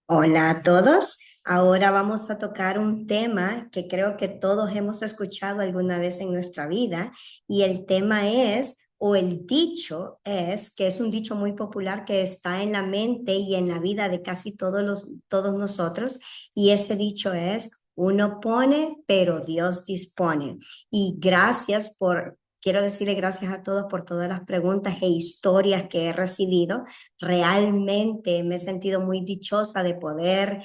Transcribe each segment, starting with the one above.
Hola a todos. Ahora vamos a tocar un tema que creo que todos hemos escuchado alguna vez en nuestra vida y el tema es, o el dicho es, que es un dicho muy popular que está en la mente y en la vida de casi todos nosotros, y ese dicho es: uno pone, pero Dios dispone. Y quiero decirle gracias a todos por todas las preguntas e historias que he recibido. Realmente me he sentido muy dichosa de poder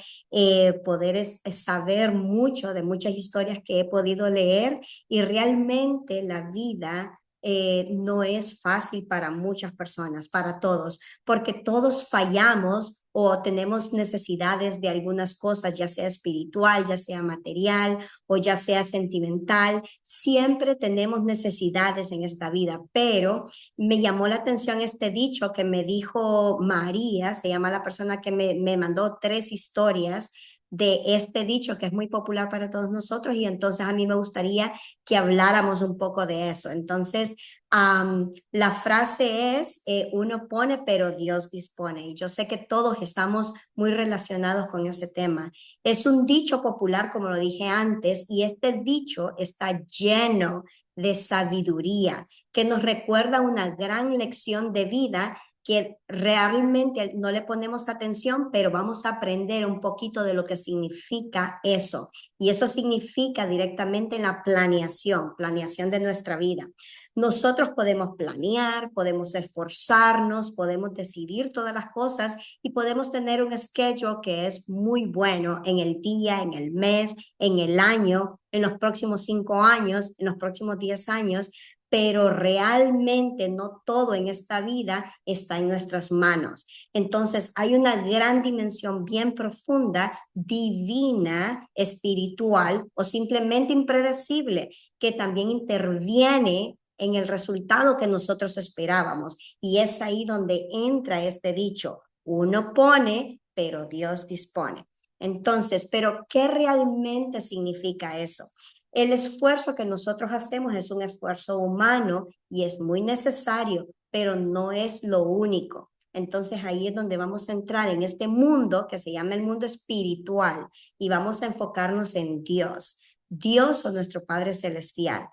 saber mucho de muchas historias que he podido leer, y realmente la vida no es fácil para muchas personas, para todos, porque todos fallamos o tenemos necesidades de algunas cosas, ya sea espiritual, ya sea material o ya sea sentimental. Siempre tenemos necesidades en esta vida, pero me llamó la atención este dicho que me dijo María, se llama la persona que me mandó tres historias de este dicho que es muy popular para todos nosotros, y entonces a mí me gustaría que habláramos un poco de eso. Entonces, la frase es, uno pone, pero Dios dispone. Y yo sé que todos estamos muy relacionados con ese tema. Es un dicho popular, como lo dije antes, y este dicho está lleno de sabiduría que nos recuerda una gran lección de vida que realmente no le ponemos atención, pero vamos a aprender un poquito de lo que significa eso. Y eso significa directamente la planeación de nuestra vida. Nosotros podemos planear, podemos esforzarnos, podemos decidir todas las cosas y podemos tener un schedule que es muy bueno en el día, en el mes, en el año, en los próximos 5 años, en los próximos 10 años, pero realmente no todo en esta vida está en nuestras manos. Entonces hay una gran dimensión bien profunda, divina, espiritual o simplemente impredecible, que también interviene en el resultado que nosotros esperábamos. Y es ahí donde entra este dicho: uno pone, pero Dios dispone. Entonces, ¿pero qué realmente significa eso? El esfuerzo que nosotros hacemos es un esfuerzo humano y es muy necesario, pero no es lo único. Entonces ahí es donde vamos a entrar en este mundo que se llama el mundo espiritual, y vamos a enfocarnos en Dios. Dios o nuestro Padre Celestial.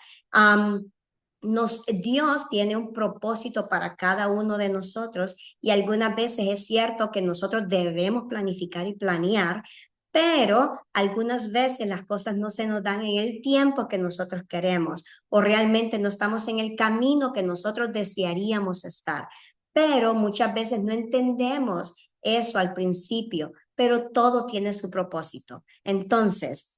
Dios tiene un propósito para cada uno de nosotros, y algunas veces es cierto que nosotros debemos planificar y planear, pero algunas veces las cosas no se nos dan en el tiempo que nosotros queremos, o realmente no estamos en el camino que nosotros desearíamos estar. Pero muchas veces no entendemos eso al principio, pero todo tiene su propósito. Entonces,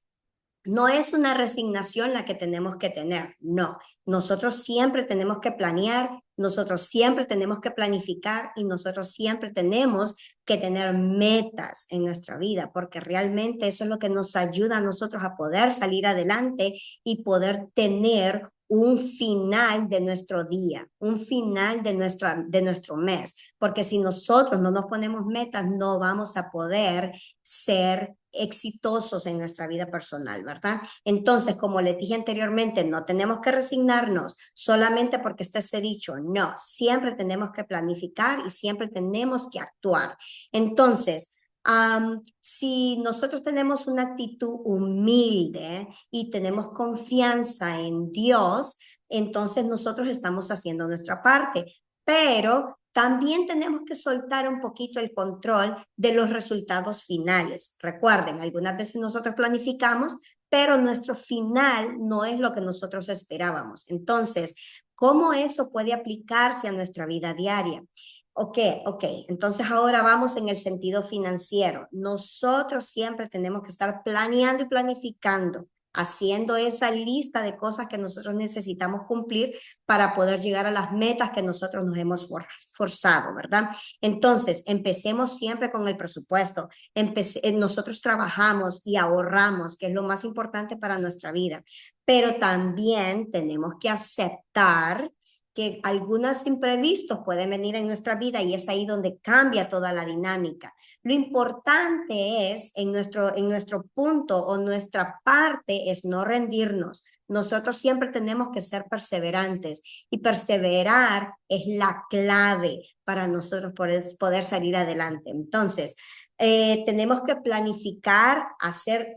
no es una resignación la que tenemos que tener, no. Nosotros siempre tenemos que planear, nosotros siempre tenemos que planificar, y nosotros siempre tenemos que tener metas en nuestra vida, porque realmente eso es lo que nos ayuda a nosotros a poder salir adelante y poder tener un final de nuestro día, un final de nuestro mes, porque si nosotros no nos ponemos metas, no vamos a poder ser exitosos en nuestra vida personal, ¿verdad? Entonces, como les dije anteriormente, no tenemos que resignarnos solamente porque esté ese dicho, no, siempre tenemos que planificar y siempre tenemos que actuar. Entonces, si nosotros tenemos una actitud humilde y tenemos confianza en Dios, entonces nosotros estamos haciendo nuestra parte, pero también tenemos que soltar un poquito el control de los resultados finales. Recuerden, algunas veces nosotros planificamos, pero nuestro final no es lo que nosotros esperábamos. Entonces, ¿cómo eso puede aplicarse a nuestra vida diaria? Ok. Entonces ahora vamos en el sentido financiero. Nosotros siempre tenemos que estar planeando y planificando, haciendo esa lista de cosas que nosotros necesitamos cumplir para poder llegar a las metas que nosotros nos hemos forzado, ¿verdad? Entonces, empecemos siempre con el presupuesto. Nosotros trabajamos y ahorramos, que es lo más importante para nuestra vida, pero también tenemos que aceptar que algunos imprevistos pueden venir en nuestra vida, y es ahí donde cambia toda la dinámica. Lo importante es, en nuestro punto o nuestra parte, es no rendirnos, nosotros siempre tenemos que ser perseverantes y perseverar es la clave para nosotros poder salir adelante. Entonces, tenemos que planificar, hacer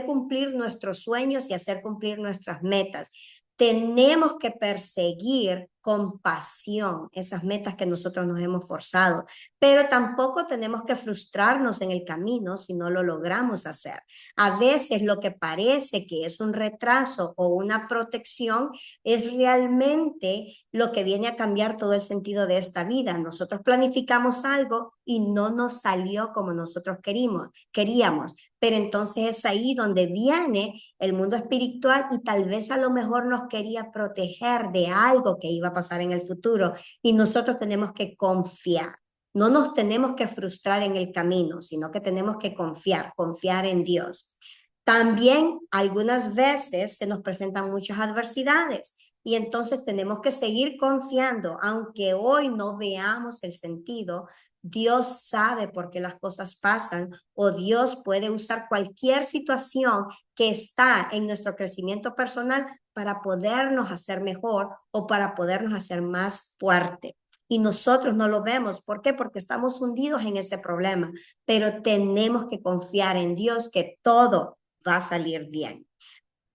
cumplir nuestros sueños y hacer cumplir nuestras metas. Tenemos que perseguir con pasión esas metas que nosotros nos hemos forzado, pero tampoco tenemos que frustrarnos en el camino si no lo logramos hacer. A veces lo que parece que es un retraso o una protección es realmente lo que viene a cambiar todo el sentido de esta vida. Nosotros planificamos algo y no nos salió como nosotros queríamos, pero entonces es ahí donde viene el mundo espiritual y tal vez a lo mejor nos quería proteger de algo que iba a pasar en el futuro y nosotros tenemos que confiar. No nos tenemos que frustrar en el camino, sino que tenemos que confiar en Dios. También algunas veces se nos presentan muchas adversidades y entonces tenemos que seguir confiando, aunque hoy no veamos el sentido. Dios sabe por qué las cosas pasan o Dios puede usar cualquier situación que está en nuestro crecimiento personal para podernos hacer mejor o para podernos hacer más fuerte. Y nosotros no lo vemos. ¿Por qué? Porque estamos hundidos en ese problema, pero tenemos que confiar en Dios que todo va a salir bien.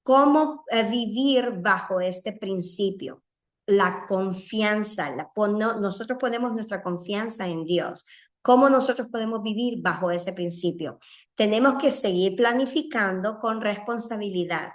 ¿Cómo vivir bajo este principio? La confianza, nosotros ponemos nuestra confianza en Dios. ¿Cómo nosotros podemos vivir bajo ese principio? Tenemos que seguir planificando con responsabilidad.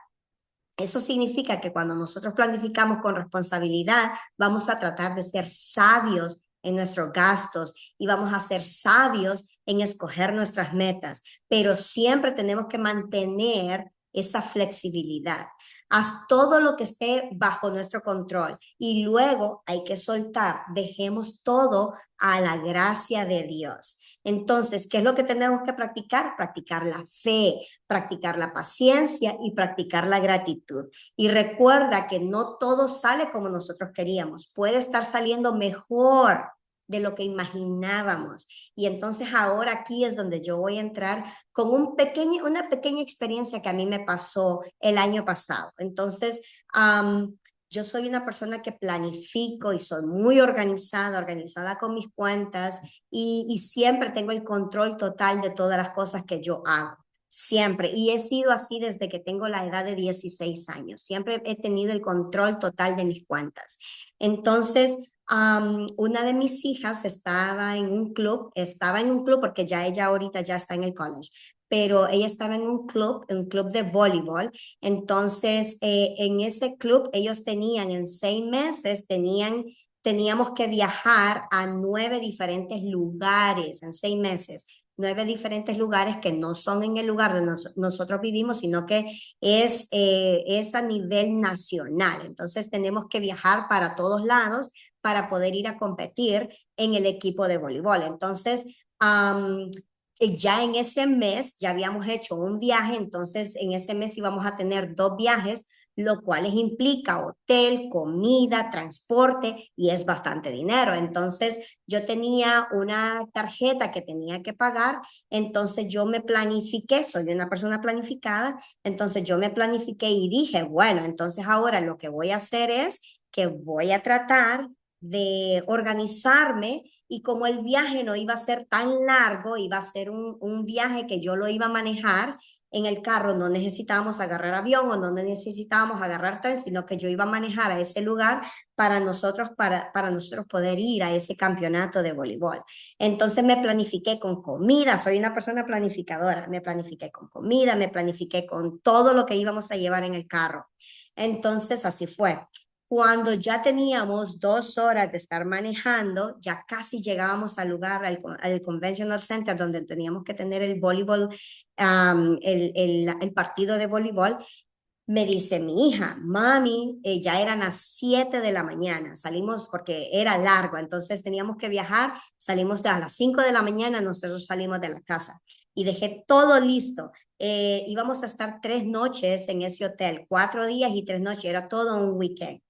Eso significa que cuando nosotros planificamos con responsabilidad, vamos a tratar de ser sabios en nuestros gastos y vamos a ser sabios en escoger nuestras metas, pero siempre tenemos que mantener esa flexibilidad. Haz todo lo que esté bajo nuestro control y luego hay que soltar, dejemos todo a la gracia de Dios. Entonces, ¿qué es lo que tenemos que practicar? Practicar la fe, practicar la paciencia y practicar la gratitud. Y recuerda que no todo sale como nosotros queríamos, puede estar saliendo mejor de lo que imaginábamos. Y entonces ahora aquí es donde yo voy a entrar con una pequeña experiencia que a mí me pasó el año pasado. Entonces, yo soy una persona que planifico y soy muy organizada con mis cuentas y siempre tengo el control total de todas las cosas que yo hago. Siempre. Y he sido así desde que tengo la edad de 16 años. Siempre he tenido el control total de mis cuentas. Entonces, una de mis hijas estaba en un club porque ya ella ahorita ya está en el college, pero ella estaba en un club de voleibol. Entonces, en ese club ellos tenían en 6 meses, teníamos que viajar a 9 diferentes lugares en 6 meses. 9 diferentes lugares que no son en el lugar donde nosotros vivimos, sino que es a nivel nacional. Entonces tenemos que viajar para todos lados para poder ir a competir en el equipo de voleibol. Entonces, ya en ese mes ya habíamos hecho un viaje, entonces en ese mes íbamos a tener 2 viajes, lo cual implica hotel, comida, transporte y es bastante dinero. Entonces yo tenía una tarjeta que tenía que pagar, entonces yo me planifiqué, soy una persona planificada, entonces yo me planifiqué y dije, bueno, entonces ahora lo que voy a hacer es que voy a tratar de organizarme y como el viaje no iba a ser tan largo, iba a ser un viaje que yo lo iba a manejar en el carro, no necesitábamos agarrar avión o no necesitábamos agarrar tren, sino que yo iba a manejar a ese lugar para nosotros poder ir a ese campeonato de voleibol. Entonces me planifiqué con comida, soy una persona planificadora, me planifiqué con comida, me planifiqué con todo lo que íbamos a llevar en el carro. Entonces así fue. Cuando ya teníamos 2 horas de estar manejando, ya casi llegábamos al lugar, al Conventional Center, donde teníamos que tener el voleibol, el partido de voleibol. Me dice mi hija, mami, ya eran las 7 de la mañana, salimos porque era largo, entonces teníamos que viajar, salimos a las 5 de la mañana, nosotros salimos de la casa y dejé todo listo. Íbamos a estar 3 noches en ese hotel, 4 días y 3 noches, era todo un weekend.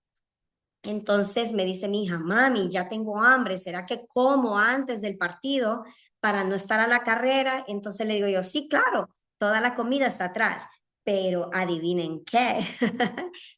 Entonces me dice mi hija, mami, ya tengo hambre, ¿será que como antes del partido para no estar a la carrera? Entonces le digo yo, sí, claro, toda la comida está atrás. pero adivinen qué,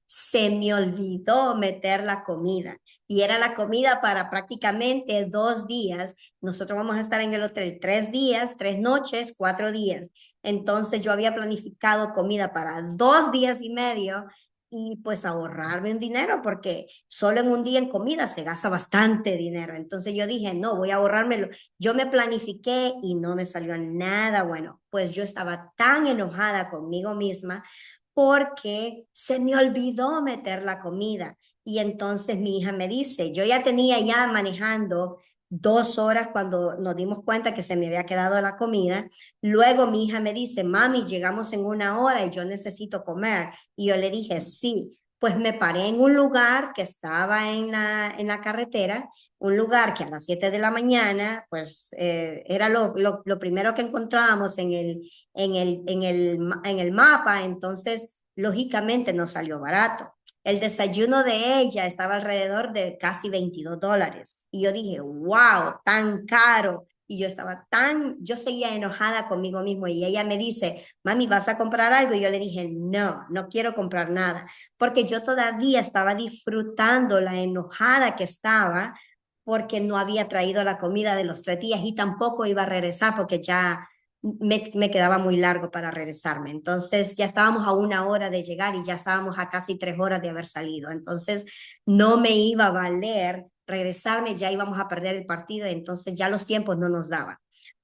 se me olvidó meter la comida y era la comida para prácticamente 2 días. Nosotros vamos a estar en el hotel 3 días, 3 noches, 4 días. Entonces yo había planificado comida para 2 días y medio y pues ahorrarme un dinero porque solo en un día en comida se gasta bastante dinero. Entonces yo dije, no, voy a ahorrármelo. Yo me planifiqué y no me salió nada bueno. Pues yo estaba tan enojada conmigo misma porque se me olvidó meter la comida. Y entonces mi hija me dice, yo ya tenía ya manejando 2 horas cuando nos dimos cuenta que se me había quedado la comida. Luego mi hija me dice, mami, llegamos en 1 hora y yo necesito comer. Y yo le dije, sí. Pues me paré en un lugar que estaba en la carretera, un lugar que a las 7 de la mañana, pues era lo primero que encontrábamos en el mapa, entonces lógicamente nos salió barato. El desayuno de ella estaba alrededor de casi $22. Y yo dije, wow, tan caro. Y yo seguía enojada conmigo mismo. Y ella me dice, mami, ¿vas a comprar algo? Y yo le dije, no, no quiero comprar nada. Porque yo todavía estaba disfrutando la enojada que estaba porque no había traído la comida de los 3 días y tampoco iba a regresar porque ya me quedaba muy largo para regresarme. Entonces ya estábamos a 1 hora de llegar y ya estábamos a casi 3 horas de haber salido. Entonces no me iba a valer regresarme, ya íbamos a perder el partido, entonces ya los tiempos no nos daban.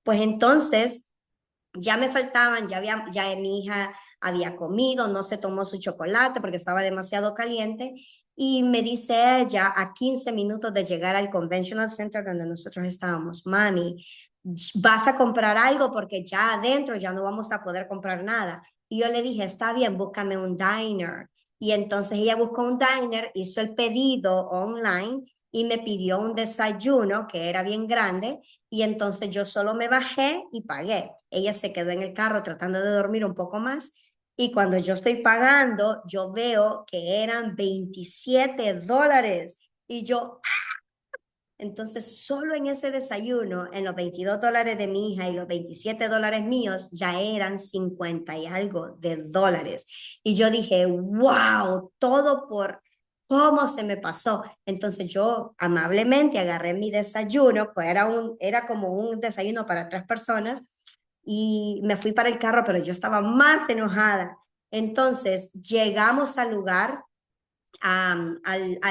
Pues entonces ya me faltaban, ya mi hija había comido, no se tomó su chocolate porque estaba demasiado caliente. Y me dice ella, a 15 minutos de llegar al Conventional Center donde nosotros estábamos, mami, vas a comprar algo porque ya adentro ya no vamos a poder comprar nada. Y yo le dije, está bien, búscame un diner. Y entonces ella buscó un diner, hizo el pedido online y me pidió un desayuno que era bien grande y entonces yo solo me bajé y pagué. Ella se quedó en el carro tratando de dormir un poco más y cuando yo estoy pagando, yo veo que eran $27 y yo, entonces solo en ese desayuno, en los $22 de mi hija y los $27 míos, ya eran 50 y algo de dólares. Y yo dije, wow, todo por cómo se me pasó. Entonces yo amablemente agarré mi desayuno, pues era como un desayuno para 3 personas y me fui para el carro, pero yo estaba más enojada. Entonces llegamos al lugar, a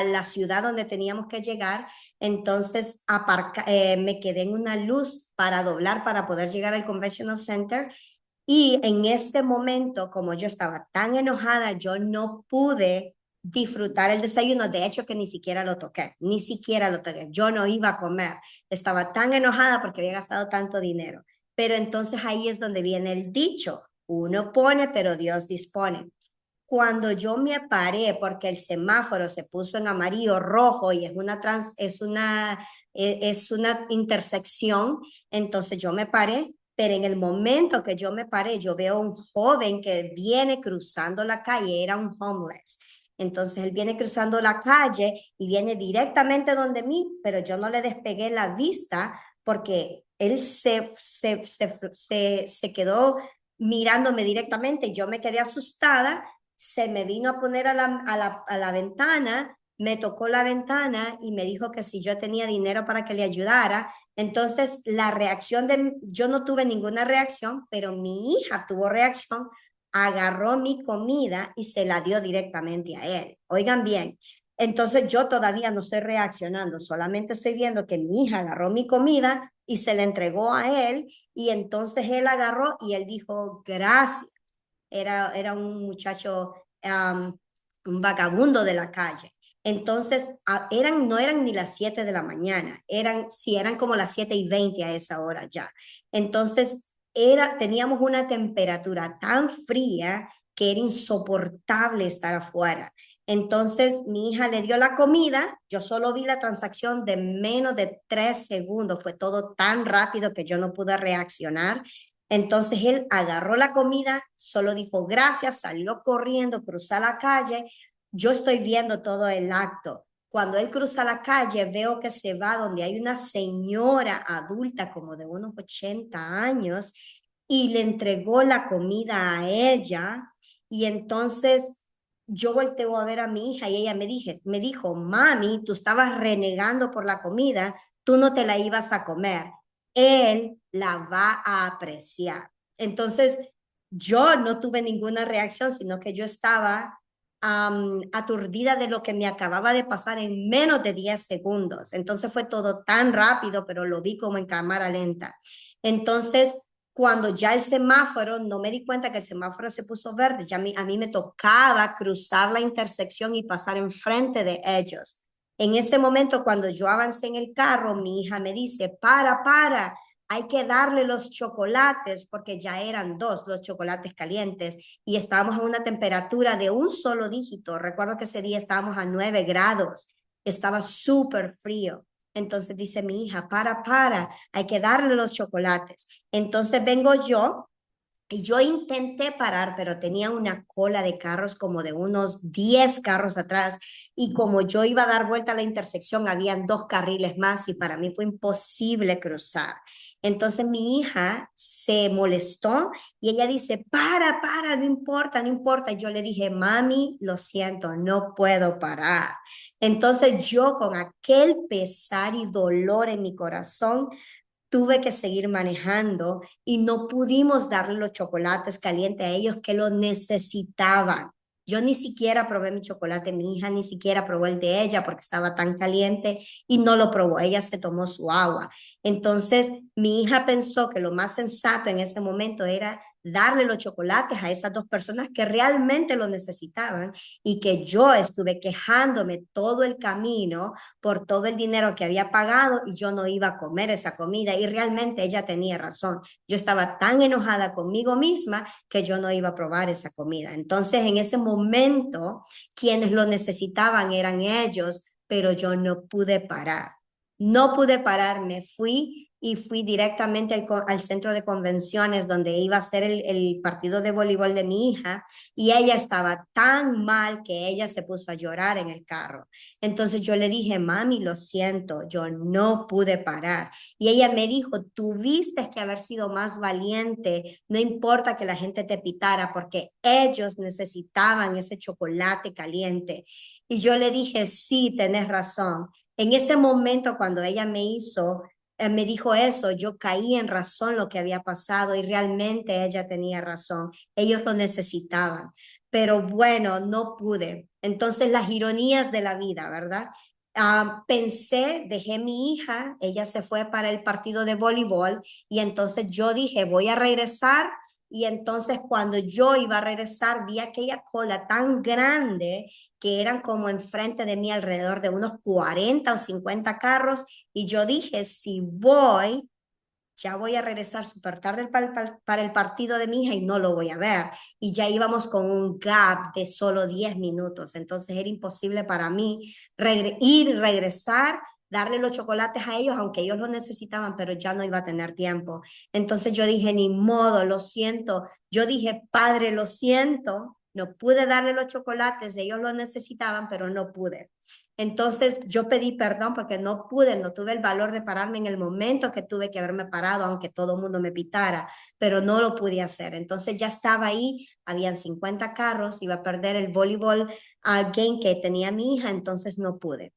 la ciudad donde teníamos que llegar, entonces me quedé en una luz para doblar para poder llegar al Conventional Center y en ese momento, como yo estaba tan enojada, yo no pude disfrutar el desayuno, de hecho que ni siquiera lo toqué, ni siquiera lo toqué, yo no iba a comer, estaba tan enojada porque había gastado tanto dinero, pero entonces ahí es donde viene el dicho, uno pone, pero Dios dispone. Cuando yo me paré porque el semáforo se puso en amarillo, rojo y es una intersección, entonces yo me paré, pero en el momento que yo me paré, yo veo un joven que viene cruzando la calle, era un homeless. Entonces él viene cruzando la calle y viene directamente donde mí, pero yo no le despegué la vista porque él se quedó mirándome directamente. Yo me quedé asustada, se me vino a poner a la ventana, me tocó la ventana y me dijo que si yo tenía dinero para que le ayudara. Entonces, yo no tuve ninguna reacción, pero mi hija tuvo reacción, agarró mi comida y se la dio directamente a él. Oigan bien, entonces yo todavía no estoy reaccionando, solamente estoy viendo que mi hija agarró mi comida y se la entregó a él y entonces él agarró y él dijo, gracias. Era un muchacho, un vagabundo de la calle. Entonces, no eran ni las 7 de la mañana, sí, eran como las 7:20 a esa hora ya. Entonces, teníamos una temperatura tan fría que era insoportable estar afuera. Entonces, mi hija le dio la comida, yo solo vi la transacción de menos de 3 segundos, fue todo tan rápido que yo no pude reaccionar. Entonces él agarró la comida, solo dijo gracias, salió corriendo, cruzó la calle. Yo estoy viendo todo el acto. Cuando él cruza la calle, veo que se va donde hay una señora adulta como de unos 80 años y le entregó la comida a ella Y entonces yo volteo a ver a mi hija y ella me dijo, mami, tú estabas renegando por la comida, tú no te la ibas a comer, él la va a apreciar. Entonces yo no tuve ninguna reacción, sino que yo estaba aturdida de lo que me acababa de pasar en menos de 10 segundos. Entonces fue todo tan rápido, pero lo vi como en cámara lenta. Entonces, cuando ya el semáforo, no me di cuenta que el semáforo se puso verde, ya a mí me tocaba cruzar la intersección y pasar enfrente de ellos. En ese momento, cuando yo avancé en el carro, mi hija me dice, para, hay que darle los chocolates, porque ya eran dos los chocolates calientes y estábamos a una temperatura de un solo dígito. Recuerdo que ese día estábamos a 9 grados, estaba súper frío. Entonces dice mi hija, para, hay que darle los chocolates. Entonces vengo yo y yo intenté parar, pero tenía una cola de carros como de unos 10 carros atrás y como yo iba a dar vuelta a la intersección, habían dos carriles más y para mí fue imposible cruzar. Entonces mi hija se molestó y ella dice, para, no importa, no importa. Y yo le dije, mami, lo siento, no puedo parar. Entonces yo con aquel pesar y dolor en mi corazón, tuve que seguir manejando y no pudimos darle los chocolates calientes a ellos que lo necesitaban. Yo ni siquiera probé mi chocolate, mi hija ni siquiera probó el de ella porque estaba tan caliente y no lo probó, ella se tomó su agua. Entonces, mi hija pensó que lo más sensato en ese momento era darle los chocolates a esas dos personas que realmente lo necesitaban y que yo estuve quejándome todo el camino por todo el dinero que había pagado y yo no iba a comer esa comida y realmente ella tenía razón. Yo estaba tan enojada conmigo misma que yo no iba a probar esa comida. Entonces, en ese momento, quienes lo necesitaban eran ellos, pero yo no pude parar. No pude parar, me fui y fui directamente al centro de convenciones donde iba a ser el partido de voleibol de mi hija y ella estaba tan mal que ella se puso a llorar en el carro. Entonces yo le dije, mami, lo siento, yo no pude parar. Y ella me dijo, tuviste que haber sido más valiente, no importa que la gente te pitara, porque ellos necesitaban ese chocolate caliente. Y yo le dije, sí, tenés razón. En ese momento, cuando ella me dijo eso, yo caí en razón lo que había pasado y realmente ella tenía razón. Ellos lo necesitaban pero bueno, no pude. Entonces, las ironías de la vida, ¿verdad? Pensé, dejé mi hija, ella se fue para el partido de voleibol y entonces yo dije, voy a regresar y entonces cuando yo iba a regresar vi aquella cola tan grande que eran como enfrente de mí alrededor de unos 40 o 50 carros y yo dije, si voy, ya voy a regresar súper tarde para el partido de mi hija y no lo voy a ver. Y ya íbamos con un gap de solo 10 minutos. Entonces era imposible para mí ir, regresar, darle los chocolates a ellos, aunque ellos lo necesitaban, pero ya no iba a tener tiempo. Entonces yo dije, ni modo, lo siento. Yo dije, padre, lo siento. No pude darle los chocolates, ellos lo necesitaban, pero no pude. Entonces yo pedí perdón porque no pude, no tuve el valor de pararme en el momento que tuve que haberme parado, aunque todo el mundo me pitara, pero no lo pude hacer. Entonces ya estaba ahí, habían 50 carros, iba a perder el voleibol game que tenía mi hija, entonces no pude.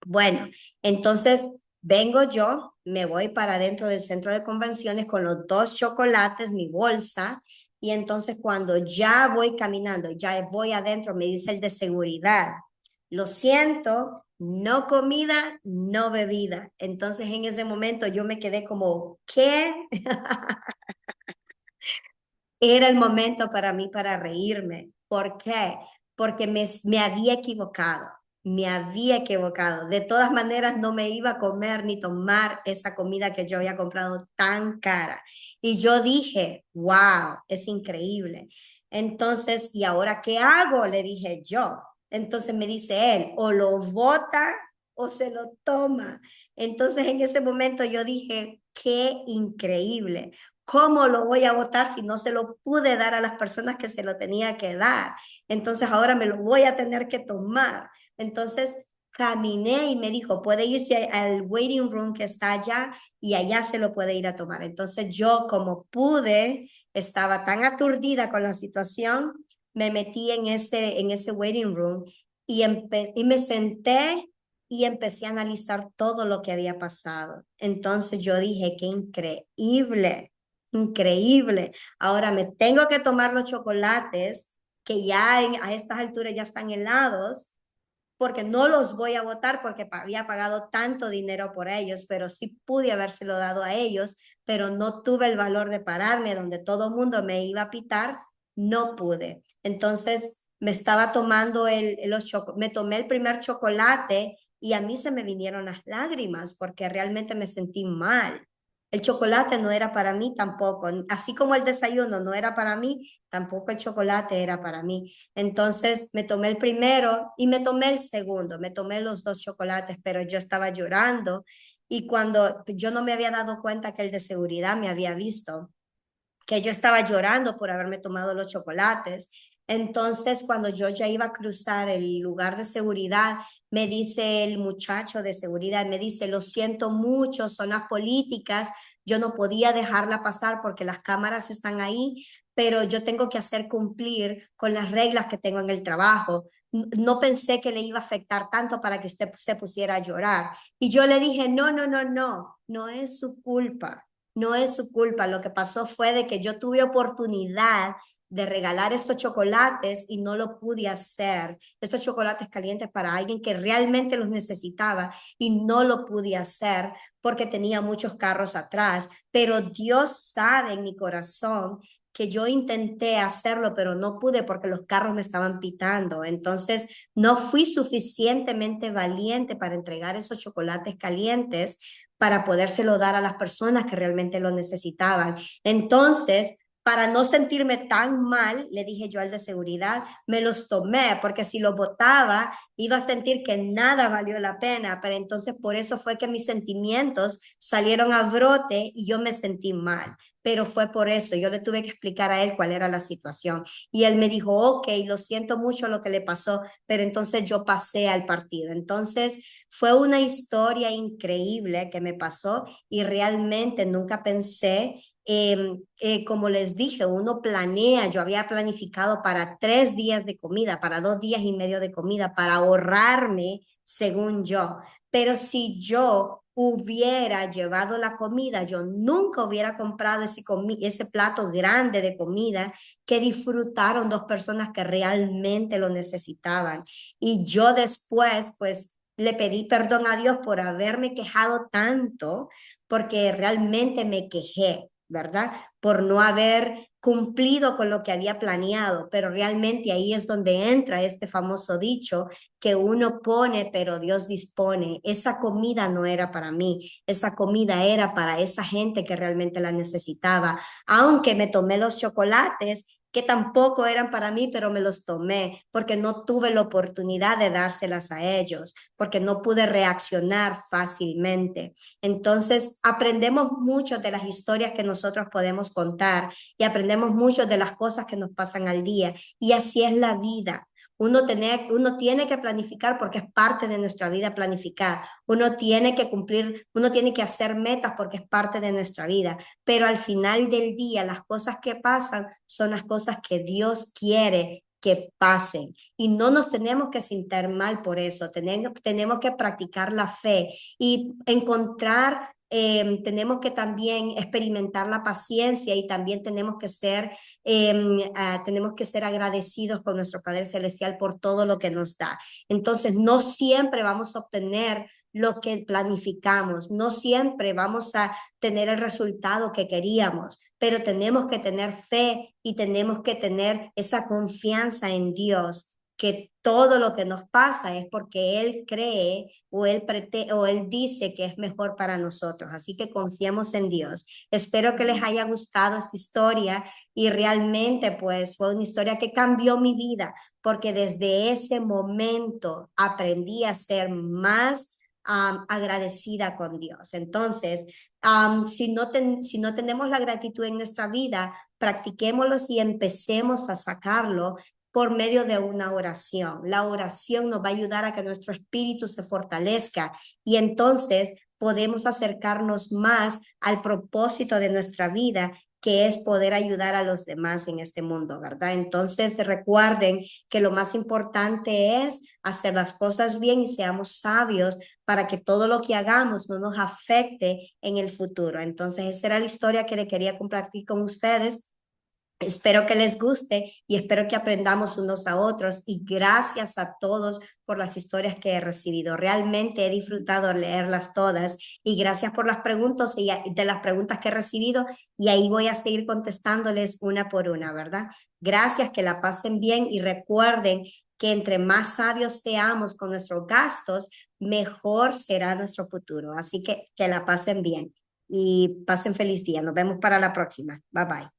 Bueno, entonces vengo yo, me voy para dentro del centro de convenciones con los dos chocolates, mi bolsa, y entonces cuando ya voy caminando, ya voy adentro, me dice el de seguridad, lo siento, no comida, no bebida. Entonces en ese momento yo me quedé como, ¿qué? Era el momento para mí para reírme. ¿Por qué? Porque me había equivocado, me había equivocado. De todas maneras, no me iba a comer ni tomar esa comida que yo había comprado tan cara. Y yo dije, wow, es increíble. Entonces, ¿y ahora qué hago? Le dije yo. Entonces me dice él, o lo bota o se lo toma. Entonces en ese momento yo dije, qué increíble. ¿Cómo lo voy a votar si no se lo pude dar a las personas que se lo tenía que dar? Entonces ahora me lo voy a tener que tomar. Entonces caminé y me dijo, puede irse al waiting room que está allá y allá se lo puede ir a tomar. Entonces yo como pude, estaba tan aturdida con la situación, me metí en ese waiting room y me senté y empecé a analizar todo lo que había pasado. Entonces yo dije, qué increíble, increíble. Ahora me tengo que tomar los chocolates que ya a estas alturas ya están helados porque no los voy a votar porque había pagado tanto dinero por ellos, pero sí pude habérselo dado a ellos, pero no tuve el valor de pararme donde todo el mundo me iba a pitar, no pude. Entonces me estaba tomando me tomé el primer chocolate y a mí se me vinieron las lágrimas porque realmente me sentí mal. El chocolate no era para mí tampoco, así como el desayuno no era para mí, tampoco el chocolate era para mí. Entonces me tomé el primero y me tomé el segundo, me tomé los dos chocolates, pero yo estaba llorando y cuando yo no me había dado cuenta que el de seguridad me había visto, que yo estaba llorando por haberme tomado los chocolates. Entonces, cuando yo ya iba a cruzar el lugar de seguridad, me dice el muchacho de seguridad, me dice, lo siento mucho, son las políticas, yo no podía dejarla pasar porque las cámaras están ahí, pero yo tengo que hacer cumplir con las reglas que tengo en el trabajo. No pensé que le iba a afectar tanto para que usted se pusiera a llorar. Y yo le dije, no, no, no, no, no es su culpa. No es su culpa, lo que pasó fue de que yo tuve oportunidad de regalar estos chocolates y no lo pude hacer, estos chocolates calientes para alguien que realmente los necesitaba y no lo pude hacer porque tenía muchos carros atrás, pero Dios sabe en mi corazón que yo intenté hacerlo, pero no pude porque los carros me estaban pitando. Entonces, no fui suficientemente valiente para entregar esos chocolates calientes para podérselo dar a las personas que realmente lo necesitaban. Entonces, para no sentirme tan mal, le dije yo al de seguridad, me los tomé, porque si los botaba, iba a sentir que nada valió la pena, pero entonces por eso fue que mis sentimientos salieron a brote y yo me sentí mal, pero fue por eso, yo le tuve que explicar a él cuál era la situación y él me dijo, ok, lo siento mucho lo que le pasó, pero entonces yo pasé al partido. Entonces, fue una historia increíble que me pasó y realmente nunca pensé, como les dije, uno planea, yo había planificado para 3 días de comida, para 2 días y medio de comida, para ahorrarme, según yo. Pero si yo hubiera llevado la comida, yo nunca hubiera comprado ese plato grande de comida que disfrutaron dos personas que realmente lo necesitaban. Y yo después, pues le pedí perdón a Dios por haberme quejado tanto, porque realmente me quejé, ¿verdad? Por no haber cumplido con lo que había planeado, pero realmente ahí es donde entra este famoso dicho que uno pone, pero Dios dispone. Esa comida no era para mí, esa comida era para esa gente que realmente la necesitaba. Aunque me tomé los chocolates, que tampoco eran para mí, pero me los tomé porque no tuve la oportunidad de dárselas a ellos, porque no pude reaccionar fácilmente. Entonces, aprendemos mucho de las historias que nosotros podemos contar y aprendemos mucho de las cosas que nos pasan al día. Y así es la vida. Uno tiene que planificar porque es parte de nuestra vida planificar. Uno tiene que cumplir, uno tiene que hacer metas porque es parte de nuestra vida. Pero al final del día, las cosas que pasan son las cosas que Dios quiere que pasen. Y no nos tenemos que sentir mal por eso. Tenemos que practicar la fe y encontrar, tenemos que también experimentar la paciencia y también tenemos que ser agradecidos con nuestro Padre Celestial por todo lo que nos da. Entonces, no siempre vamos a obtener lo que planificamos, no siempre vamos a tener el resultado que queríamos, pero tenemos que tener fe y tenemos que tener esa confianza en Dios, que todo lo que nos pasa es porque Él cree o Él dice que es mejor para nosotros. Así que confiemos en Dios. Espero que les haya gustado esta historia y realmente pues fue una historia que cambió mi vida porque desde ese momento aprendí a ser más agradecida con Dios. Entonces, si no tenemos la gratitud en nuestra vida, practiquémoslo y empecemos a sacarlo por medio de una oración. La oración nos va a ayudar a que nuestro espíritu se fortalezca y entonces podemos acercarnos más al propósito de nuestra vida, que es poder ayudar a los demás en este mundo, ¿verdad? Entonces recuerden que lo más importante es hacer las cosas bien y seamos sabios para que todo lo que hagamos no nos afecte en el futuro. Entonces, esta era la historia que le quería compartir con ustedes. Espero que les guste y espero que aprendamos unos a otros y gracias a todos por las historias que he recibido. Realmente he disfrutado leerlas todas y gracias por las preguntas y de las preguntas que he recibido y ahí voy a seguir contestándoles una por una, ¿verdad? Gracias, que la pasen bien y recuerden que entre más sabios seamos con nuestros gastos, mejor será nuestro futuro. Así que la pasen bien y pasen feliz día. Nos vemos para la próxima. Bye bye.